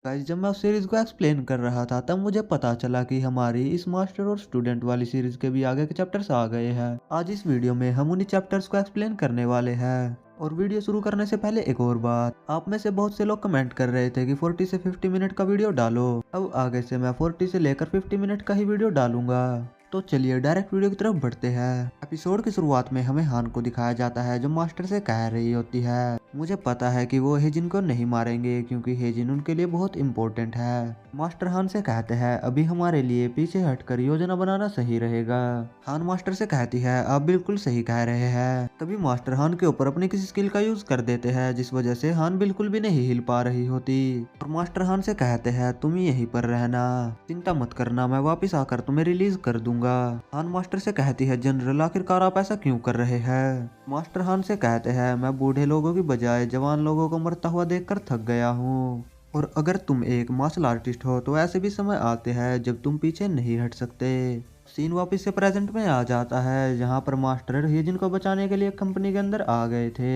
Guys, जब मैं उस सीरीज को एक्सप्लेन कर रहा था तब मुझे पता चला कि हमारी इस मास्टर और स्टूडेंट वाली सीरीज के भी आगे के चैप्टर्स आ गए हैं। आज इस वीडियो में हम उन्हीं चैप्टर्स को एक्सप्लेन करने वाले हैं। और वीडियो शुरू करने से पहले एक और बात, आप में से बहुत से लोग कमेंट कर रहे थे कि 40 से 50 मिनट का वीडियो डालो। अब आगे से मैं 40 से लेकर 50 मिनट का ही वीडियो डालूंगा। तो चलिए डायरेक्ट वीडियो की तरफ बढ़ते हैं। एपिसोड की शुरुआत में हमें हान को दिखाया जाता है जो मास्टर से कह रही होती है, मुझे पता है कि वो हेजिन को नहीं मारेंगे क्योंकि हेजिन उनके लिए बहुत इम्पोर्टेंट है। मास्टर हान से कहते हैं अभी हमारे लिए पीछे हटकर योजना बनाना सही रहेगा। हान मास्टर से कहती है आप बिल्कुल सही कह रहे हैं। तभी मास्टर हान के ऊपर अपनी किसी स्किल का यूज कर देते हैं जिस वजह से हान बिल्कुल भी नहीं हिल पा रही होती। और मास्टर हान से कहते हैं तुम यहीं पर रहना, चिंता मत करना, मैं वापिस आकर तुम्हें रिलीज कर दूंगा। हान मास्टर से कहती है जनरल आखिरकार आप ऐसा क्यों कर रहे हैं। मास्टर हान से कहते हैं मैं बूढ़े लोगों की बजाय जवान लोगों को मरता हुआ देखकर थक गया हूँ। और अगर तुम एक मार्शल आर्टिस्ट हो तो ऐसे भी समय आते हैं जब तुम पीछे नहीं हट सकते। सीन वापस से प्रेजेंट में आ जाता है जहाँ पर मास्टर हेजिन को बचाने के लिए कंपनी के अंदर आ गए थे।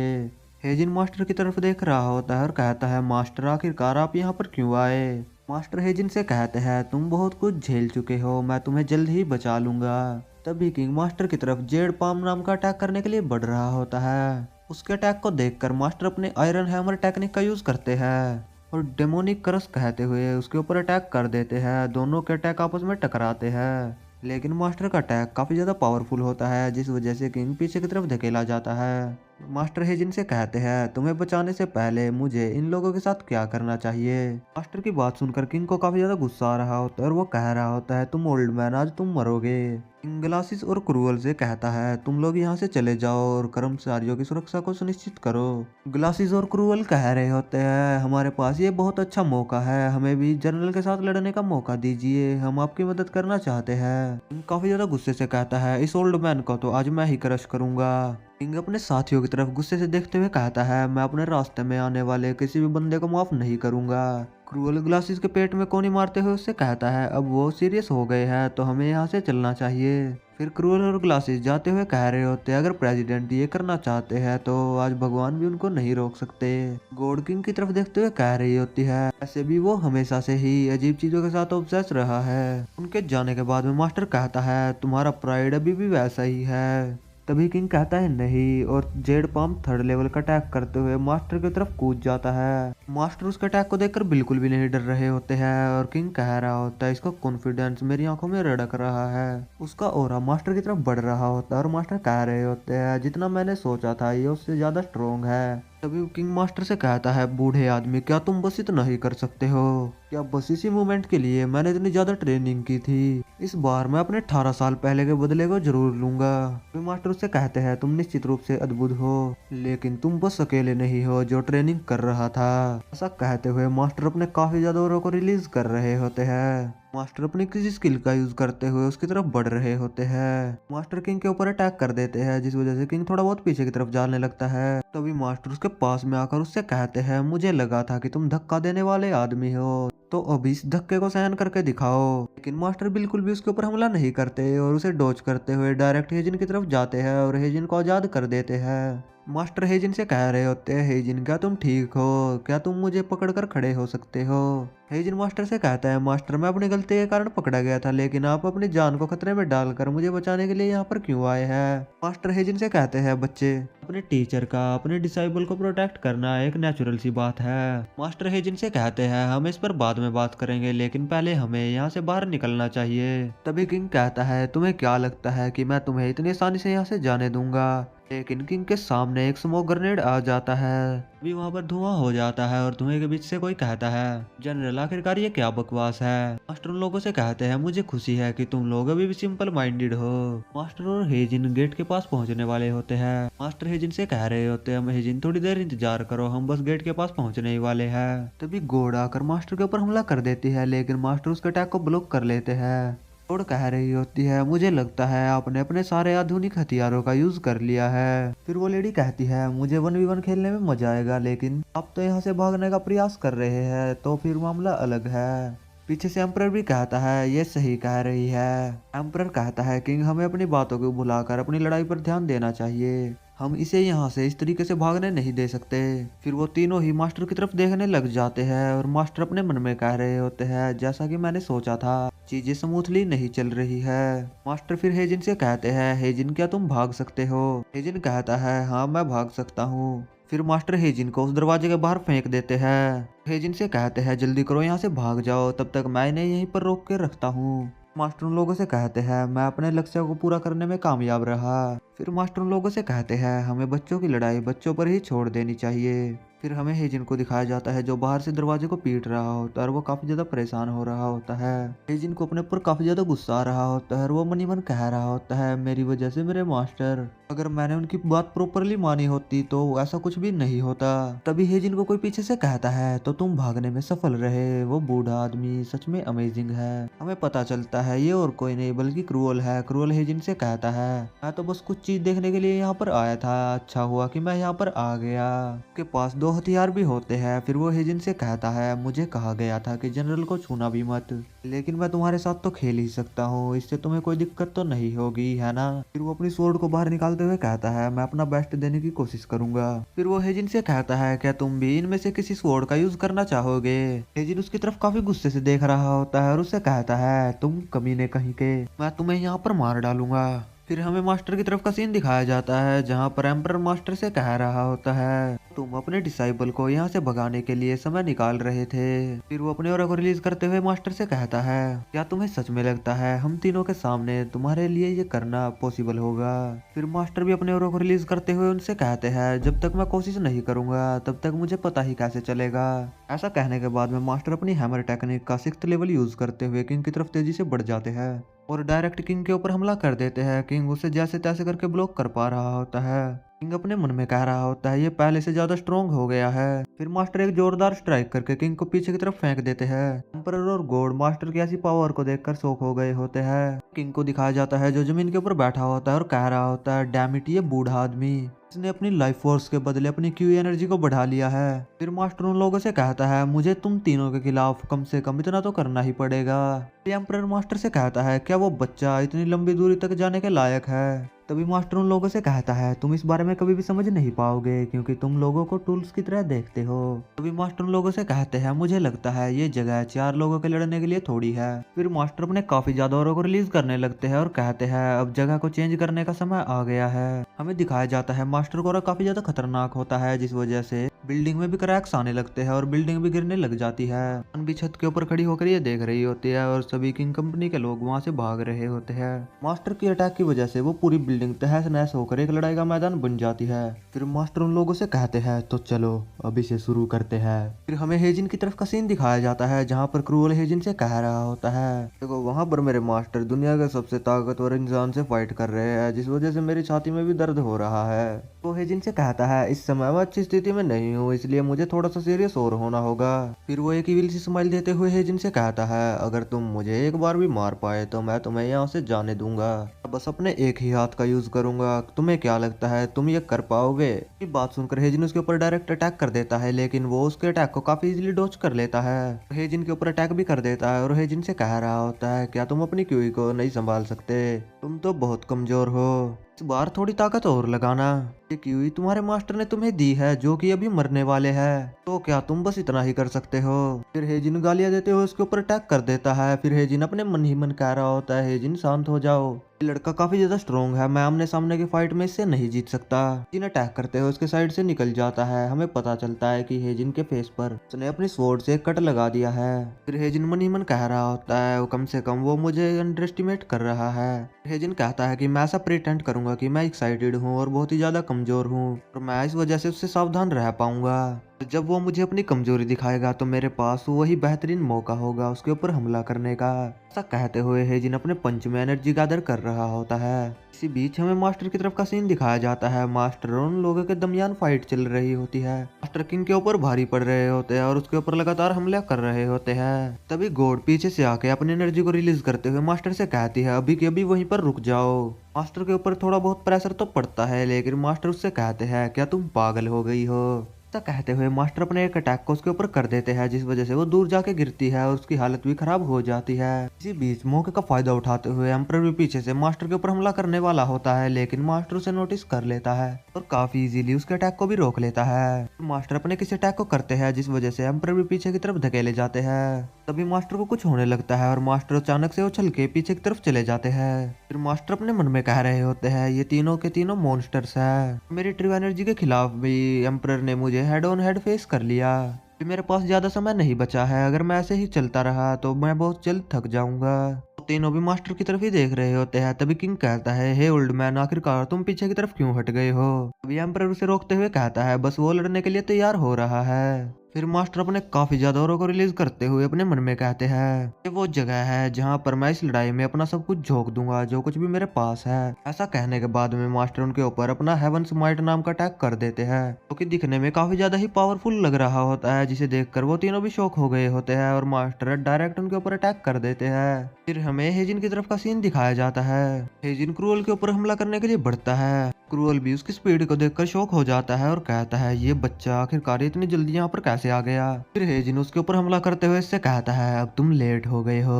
हेजिन मास्टर की तरफ देख रहा होता है और कहता है मास्टर आखिरकार आप यहाँ पर क्यों आए। मास्टर हेजिन से कहते हैं तुम बहुत कुछ झेल चुके हो, मैं तुम्हें जल्द ही बचा लूंगा। तभी किंग मास्टर की तरफ जेड पाम नाम का अटैक करने के लिए बढ़ रहा होता है। उसके अटैक को देखकर मास्टर अपने आयरन हैमर टेक्निक का यूज करते हैं और डेमोनिक क्रश कहते हुए उसके ऊपर अटैक कर देते हैं। दोनों के अटैक आपस में टकराते हैं, लेकिन मास्टर का अटैक काफी ज्यादा पावरफुल होता है जिस वजह से किंग पीछे की तरफ धकेला जाता है। मास्टर हेजिन से कहते हैं तुम्हें बचाने से पहले मुझे इन लोगों के साथ क्या करना चाहिए। मास्टर की बात सुनकर किंग को काफी ज्यादा गुस्सा आ रहा होता है और वो कह रहा होता है तुम ओल्ड मैन आज तुम मरोगे। किंग ग्लासिस और क्रूअल से कहता है तुम लोग यहाँ से चले जाओ और कर्मचारियों की सुरक्षा को सुनिश्चित करो। ग्लासिस और क्रूअल कह रहे होते हैं हमारे पास ये बहुत अच्छा मौका है, हमें भी जनरल के साथ लड़ने का मौका दीजिए, हम आपकी मदद करना चाहते हैं। किंग काफी ज्यादा गुस्से से कहता है इस ओल्ड मैन को तो आज मैं ही क्रश करूंगा। किंग अपने साथियों की तरफ गुस्से से देखते हुए कहता है मैं अपने रास्ते में आने वाले किसी भी बंदे को माफ नहीं करूंगा। क्रूअल ग्लासेस के पेट में कोनी मारते हुए उससे कहता है अब वो सीरियस हो गए हैं तो हमें यहाँ से चलना चाहिए। फिर क्रूअल और ग्लासेस जाते हुए कह रहे होते हैं अगर प्रेसिडेंट ये करना चाहते हैं तो आज भगवान भी उनको नहीं रोक सकते। गॉड किंग की तरफ देखते हुए कह रही होती है ऐसे भी वो हमेशा से ही अजीब चीजों के साथ ऑब्सेस रहा है। उनके जाने के बाद में मास्टर कहता है तुम्हारा प्राइड अभी भी वैसा ही है। तभी किंग कहता है नहीं और जेड पाम थर्ड लेवल का अटैक करते हुए मास्टर की तरफ कूद जाता है। मास्टर उसके अटैक को देखकर बिल्कुल भी नहीं डर रहे होते हैं और किंग कह रहा होता है इसका कॉन्फिडेंस मेरी आंखों में रड़क रहा है। उसका ऑरा मास्टर की तरफ बढ़ रहा होता है और मास्टर कह रहे होते हैं जितना मैंने सोचा था ये उससे ज्यादा स्ट्रोंग है। तभी किंग मास्टर से कहता है बूढ़े आदमी क्या तुम बस इतना ही कर सकते हो, क्या बस इसी मूवमेंट के लिए मैंने इतनी ज्यादा ट्रेनिंग की थी, इस बार मैं अपने 18 साल पहले के बदले को जरूर लूंगा। फिर मास्टर उससे कहते हैं तुम निश्चित रूप से अद्भुत हो लेकिन तुम बस अकेले नहीं हो जो ट्रेनिंग कर रहा था। ऐसा कहते हुए मास्टर अपने काफी ज्यादा औरों को रिलीज कर रहे होते हैं। मास्टर अपनी किसी स्किल का यूज करते हुए उसकी तरफ बढ़ रहे होते हैं। मास्टर किंग के ऊपर अटैक कर देते हैं जिस वजह से किंग थोड़ा बहुत पीछे की तरफ जाने लगता है। तभी मास्टर उसके पास में आकर उससे कहते हैं मुझे लगा था कि तुम धक्का देने वाले आदमी हो तो अभी इस धक्के को सहन करके दिखाओ। लेकिन मास्टर बिल्कुल भी उसके ऊपर हमला नहीं करते और उसे डॉज करते हुए डायरेक्ट हेजिन की तरफ जाते हैं और हेजिन को आजाद कर देते हैं। मास्टर हेजिन से कह रहे होते हैं हेजिन क्या तुम ठीक हो, क्या तुम मुझे पकड़कर खड़े हो सकते हो। हेजिन मास्टर से कहता है मास्टर मैं अपनी गलती के कारण पकड़ा गया था लेकिन आप अपनी जान को खतरे में डालकर मुझे बचाने के लिए यहाँ पर क्यों आए हैं। मास्टर हेजिन से कहते हैं बच्चे अपने टीचर का अपने डिसाइबल को प्रोटेक्ट करना एक नेचुरल सी बात है। मास्टर हेजिन से कहते हैं हम इस पर बाद में बात करेंगे लेकिन पहले हमें यहाँ से बाहर निकलना चाहिए। तभी किंग कहता है तुम्हें क्या लगता है कि मैं तुम्हें इतनी आसानी से यहाँ से जाने दूंगा। लेकिन किंग के सामने एक स्मोक ग्रेनेड आ जाता है, भी वहाँ पर धुआं हो जाता है और धुएं के बीच से कोई कहता है जनरल आखिरकार ये क्या बकवास है। मास्टर उन लोगों से कहते हैं मुझे खुशी है कि तुम लोग अभी भी सिंपल माइंडेड हो। मास्टर और हेजिन गेट के पास पहुंचने वाले होते हैं। मास्टर हेजिन से कह रहे होते हैं हेजिन थोड़ी देर इंतजार करो हम बस गेट के पास पहुंचने ही वाले हैं। तभी गोड आकर मास्टर के ऊपर हमला कर देती है लेकिन मास्टर उसके अटैक को ब्लॉक कर लेते हैं। गोड कह रही होती है मुझे लगता है आपने अपने सारे आधुनिक हथियारों का यूज कर लिया है। फिर वो लेडी कहती है मुझे 1v1 खेलने में मजा आएगा लेकिन आप तो यहाँ से भागने का प्रयास कर रहे हैं तो फिर मामला अलग है। पीछे से एम्परर भी कहता है ये सही कह रही है। एम्परर कहता है किंग हमें अपनी बातों को भुलाकर अपनी लड़ाई पर ध्यान देना चाहिए। हम इसे यहाँ से इस तरीके से भागने नहीं दे सकते। फिर वो तीनों ही मास्टर की तरफ देखने लग जाते हैं और मास्टर अपने मन में कह रहे होते हैं, जैसा कि मैंने सोचा था, चीजें स्मूथली नहीं चल रही है। मास्टर फिर हेजिन से कहते हैं, हेजिन क्या तुम भाग सकते हो? हेजिन कहता है, हाँ मैं भाग सकता हूँ। फिर मास्टर हेजिन को उस दरवाजे के बाहर फेंक देते हैं। हेजिन से कहते हैं, जल्दी करो यहाँ से भाग जाओ, तब तक मैं इन्हें यहीं पर रोक के रखता हूँ। मास्टर उन लोगों से कहते हैं, मैं अपने लक्ष्य को पूरा करने में कामयाब रहा। फिर मास्टर उन लोगों से कहते हैं, हमें बच्चों की लड़ाई बच्चों पर ही छोड़ देनी चाहिए। फिर हमें हेजिन को दिखाया जाता है जो बाहर से दरवाजे को पीट रहा होता है और वो काफी ज्यादा परेशान हो रहा होता है। हेजिन को अपने ऊपर काफी ज्यादा गुस्सा आ रहा होता है और वो मन ही मन कह रहा होता है, मेरी वजह से मेरे मास्टर, अगर मैंने उनकी बात प्रॉपरली मानी होती तो ऐसा कुछ भी नहीं होता। तभी हेजिन को कोई पीछे से कहता है, तो तुम भागने में सफल रहे, वो बूढ़ा आदमी सच में अमेजिंग है। हमें पता चलता है ये और कोई नहीं बल्कि क्रूअल है। क्रूअल हेजिन से कहता है, मैं तो बस कुछ चीज देखने के लिए यहाँ पर आया था, अच्छा हुआ कि मैं यहाँ पर आ गया। उसके पास 2 हथियार भी होते हैं। फिर वो हेजिन से कहता है, मुझे कहा गया था कि जनरल को छूना भी मत, लेकिन मैं तुम्हारे साथ तो खेल ही सकता हूँ, इससे तुम्हें कोई दिक्कत तो नहीं होगी, है ना? फिर वो अपनी स्वॉर्ड को बाहर निकालते हुए कहता है, मैं अपना बेस्ट देने की कोशिश करूंगा। फिर वो हेजिन से कहता है, क्या तुम भी इनमें से किसी स्वॉर्ड का यूज करना चाहोगे? हेजिन उसकी तरफ काफी गुस्से से देख रहा होता है और उससे कहता है, तुम कमीने कहीं के, मैं तुम्हें यहाँ पर मार डालूंगा। फिर हमें मास्टर की तरफ का सीन दिखाया जाता है जहाँ पर एम्परर मास्टर से कह रहा होता है, तुम अपने डिसाइबल को यहाँ से भगाने के लिए समय निकाल रहे थे। फिर वो अपने ऑरा को रिलीज करते हुए मास्टर से कहता है, क्या तुम्हें सच में लगता है हम तीनों के सामने तुम्हारे लिए ये करना पॉसिबल होगा? फिर मास्टर भी अपने ऑरा को रिलीज करते हुए उनसे कहते हैं, जब तक मैं कोशिश नहीं करूंगा तब तक मुझे पता ही कैसे चलेगा। ऐसा कहने के बाद में मास्टर अपनी हैमर टेक्निक का 6th लेवल यूज करते हुए किंग की तरफ तेजी से बढ़ जाते हैं और डायरेक्ट किंग के ऊपर हमला कर देते हैं। किंग उसे जैसे तैसे करके ब्लॉक कर पा रहा होता है। किंग अपने मन में कह रहा होता है, ये पहले से ज्यादा स्ट्रॉन्ग हो गया है। फिर मास्टर एक जोरदार स्ट्राइक करके किंग को पीछे की तरफ फेंक देते हैं। एम्परर और गॉड मास्टर की ऐसी पावर को देखकर शॉक हो गए होते हैं। किंग को दिखाया जाता है जो जमीन के ऊपर बैठा होता है और कह रहा होता है, डैम इट, ये बूढ़ा आदमी, इसने अपनी लाइफ फोर्स के बदले अपनी क्यू एनर्जी को बढ़ा लिया है। फिर मास्टर उन लोगों से कहता है, मुझे तुम तीनों के खिलाफ कम से कम इतना तो करना ही पड़ेगा। एम्परर मास्टर से कहता है, क्या वो बच्चा इतनी लंबी दूरी तक जाने के लायक है? तभी मास्टर उन लोगों से कहता है, तुम इस बारे में कभी भी समझ नहीं पाओगे क्योंकि तुम लोगों को टूल्स की तरह देखते हो। तभी मास्टर उन लोगों से कहते हैं, मुझे लगता है ये जगह 4 लोगों के लड़ने के लिए थोड़ी है। फिर मास्टर अपने काफी ज्यादा औरों को रिलीज करने लगते हैं और कहते हैं, अब जगह को चेंज करने का समय आ गया है। हमें दिखाया जाता है मास्टर को काफी ज्यादा खतरनाक होता है, जिस वजह से बिल्डिंग में भी क्रैक्स आने लगते हैं और बिल्डिंग भी गिरने लग जाती है। अन भी छत के ऊपर खड़ी होकर ये देख रही होती है और सभी किंग कंपनी के लोग वहां से भाग रहे होते हैं। मास्टर की अटैक की वजह से वो पूरी बिल्डिंग तहस नहस होकर एक लड़ाई का मैदान बन जाती है। फिर मास्टर उन लोगों से कहते हैं, तो चलो अभी से शुरू करते हैं। फिर हमें हेजिन की तरफ का सीन दिखाया जाता है जहाँ पर क्रूअल हेजिन से कह रहा होता है, देखो वहाँ पर मेरे मास्टर दुनिया के सबसे ताकतवर इंसान से फाइट कर रहे हैं, जिस वजह से मेरी छाती में भी दर्द हो रहा है। तो हेजिन से कहता है, इस समय मैं अच्छी स्थिति में नहीं हूँ, इसलिए मुझे थोड़ा सा सीरियस और होना होगा। फिर वो एक इविल सी स्माइल देते हुए हेजिन से कहता है, अगर तुम मुझे एक बार भी मार पाए तो मैं तुम्हें यहाँ से जाने दूंगा, बस अपने एक ही हाथ का यूज करूंगा। तुम्हें क्या लगता है तुम ये कर पाओगे? ये बात सुनकर हेजिन उसके ऊपर डायरेक्ट अटैक कर देता है, लेकिन वो उसके अटैक को काफी इजीली डॉज कर लेता है। हेजिन के ऊपर अटैक भी कर देता है और हेजिन से कह रहा होता है, क्या तुम अपनी क्यूई को नहीं संभाल सकते? तुम तो बहुत कमजोर हो, इस बार थोड़ी ताकत और लगाना। ये क्यूई तुम्हारे मास्टर ने तुम्हें दी है जो कि अभी मरने वाले हैं, तो क्या तुम बस इतना ही कर सकते हो? फिर हेजिन गालियां देते हुए उसके ऊपर अटैक कर देता है। फिर हेजिन अपने मन ही मन कह रहा होता है, हेजिन शांत हो जाओ, ये लड़का काफी ज्यादा स्ट्रॉन्ग है, मैं आमने सामने की फाइट में इससे नहीं जीत सकता। हेजिन अटैक करते हुए उसके साइड से निकल जाता है। हमें पता चलता है कि हेजिन के फेस पर उसने अपनी स्वॉर्ड से कट लगा दिया है। फिर हेजिन मन ही मन कह रहा होता है, कम से कम वो मुझे अंडर एस्टिमेट कर रहा है। हेजिन कहता है कि मैं ऐसा प्रिटेंड करूंगा कि मैं एक्साइटेड हूँ और बहुत ही ज्यादा कमजोर हूँ और मैं इस वजह से उससे सावधान रह पाऊंगा। जब वो मुझे अपनी कमजोरी दिखाएगा तो मेरे पास वही बेहतरीन मौका होगा उसके ऊपर हमला करने का। ऐसा कहते हुए हेजिन अपने पंच में एनर्जी गैदर कर रहा होता है। इसी बीच हमें मास्टर की तरफ का सीन दिखाया जाता है। मास्टर और उन लोगों के दरमियान फाइट चल रही होती है। मास्टर किंग के ऊपर भारी पड़ रहे होते हैं और उसके ऊपर लगातार हमले कर रहे होते हैं। तभी गॉड पीछे से आके अपनी एनर्जी को रिलीज करते हुए मास्टर से कहती है, अभी के अभी वहीं पर रुक जाओ। मास्टर के ऊपर थोड़ा बहुत प्रेशर तो पड़ता है, लेकिन मास्टर उससे कहते हैं, क्या तुम पागल हो गई हो? ऐसा कहते हुए मास्टर अपने एक अटैक को उसके ऊपर कर देते हैं, जिस वजह से वो दूर जाके गिरती है और उसकी हालत भी खराब हो जाती है। इसी बीच मौके का फायदा उठाते हुए एम्परर भी पीछे से मास्टर के ऊपर हमला करने वाला होता है, लेकिन मास्टर उसे नोटिस कर लेता है और काफी इजीली उसके अटैक को भी रोक लेता है। मास्टर अपने किसी अटैक को करते हैं, जिस वजह से एम्परर भी पीछे की तरफ धकेले जाते हैं। तभी मास्टर को कुछ होने लगता है और मास्टर अचानक से उछल के पीछे की तरफ चले जाते हैं। फिर मास्टर अपने मन में कह रहे होते हैं, ये तीनों के तीनों मॉन्स्टर्स हैं। मेरी ट्रू एनर्जी के खिलाफ भी एम्परर ने मुझे हेड ऑन हेड फेस कर लिया। फिर मेरे पास ज्यादा समय नहीं बचा है, अगर मैं ऐसे ही चलता रहा तो मैं बहुत जल्द थक जाऊंगा। तो तीनों भी मास्टर की तरफ ही देख रहे होते हैं। तभी किंग कहता है, हे ओल्ड मैन, आखिरकार तुम पीछे की तरफ क्यों हट गए हो। अभी एम्परर उसे रोकते हुए कहता है, बस वो लड़ने के लिए तैयार हो रहा है। फिर मास्टर अपने काफी ज्यादा औरों को रिलीज करते हुए अपने मन में कहते हैं, ये वो जगह है जहाँ पर मैं इस लड़ाई में अपना सब कुछ झोंक दूंगा, जो कुछ भी मेरे पास है। ऐसा कहने के बाद में मास्टर उनके ऊपर अपना हेवन स्माइट नाम का अटैक कर देते हैं, जो कि दिखने में काफी ज्यादा ही पावरफुल लग रहा होता है, जिसे देखकर वो तीनों भी शॉक हो गए होते हैं और मास्टर डायरेक्ट उनके ऊपर अटैक कर देते हैं। फिर हमें हेजिन की तरफ का सीन दिखाया जाता है। हेजिन क्रूअल के ऊपर हमला करने के लिए बढ़ता है। क्रूअल भी उसकी स्पीड को देखकर शॉक हो जाता है और कहता है, ये बच्चा आखिरकार इतनी जल्दी यहाँ पर कैसे आ गया। फिर हेजिन उसके ऊपर हमला करते हुए इससे कहता है, अब तुम लेट हो गए हो।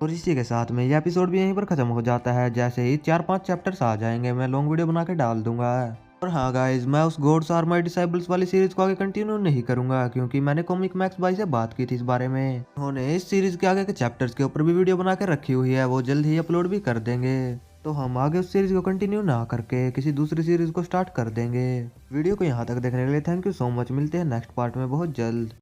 और इसी के साथ में ये एपिसोड भी यहीं पर खत्म हो जाता है। जैसे ही 4-5 चैप्टर्स आ जाएंगे मैं लॉन्ग वीडियो बना के डाल दूंगा। और हाँ गाइज, मैं उस गॉड्स आर माय डिसाइबल्स वाली सीरीज को आगे कंटिन्यू नहीं करूंगा, क्योंकि मैंने कॉमिक मैक्स भाई से बात की थी इस बारे में। उन्होंने इस सीरीज के आगे के चैप्टर्स के ऊपर भी वीडियो बना के रखी हुई है, वो जल्द ही अपलोड भी कर देंगे। तो हम आगे उस सीरीज को कंटिन्यू ना करके किसी दूसरी सीरीज को स्टार्ट कर देंगे। वीडियो को यहाँ तक देखने के लिए थैंक यू सो मच। मिलते हैं नेक्स्ट पार्ट में बहुत जल्द।